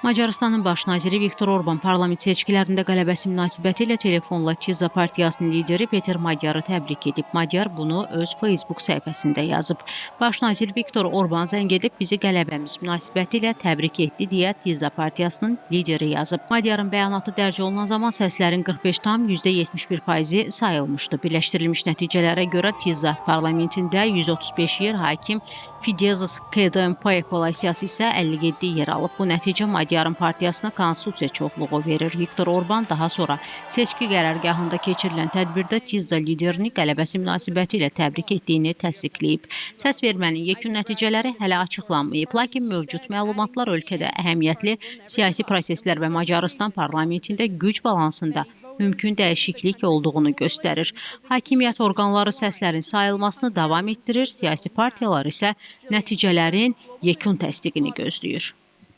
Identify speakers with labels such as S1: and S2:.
S1: Macarıstanın baş naziri Viktor Orban parlament seçkilərində qələbəsi münasibətilə telefonla Çiza partiyasının lideri Peter Magyarı təbrik edib. Magyar bunu öz Facebook səhifəsində yazıb. Baş nazir Viktor Orban zəng edib bizi qələbəmiz münasibətilə təbrik etdi deyə Çiza partiyasının lideri yazıb. Magyarın bəyanatı dərc olunan zaman səslərin 45,71% sayılmışdı. Birləşdirilmiş nəticələrə görə Çiza parlamentində 135 yer, hakim Fidesz KDNP koalisiyası isə 57 yer alıb. Bu nəticə Magyarın partiyasına konstitusiya çoxluğu verir. Viktor Orban daha sonra seçki qərargahında keçirilən tədbirdə Çiza liderini qələbəsi münasibətilə təbrik etdiyini təsdiqləyib. Səs vermənin yekun nəticələri hələ açıqlanmayıb, lakin mövcud məlumatlar ölkədə əhəmiyyətli siyasi proseslər və Macarıstan parlamentində güc balansında mümkün dəyişiklik olduğunu göstərir. Hakimiyyət orqanları səslərin sayılmasını davam etdirir, siyasi partiyalar isə nəticələrin yekun təsdiqini gözləyir.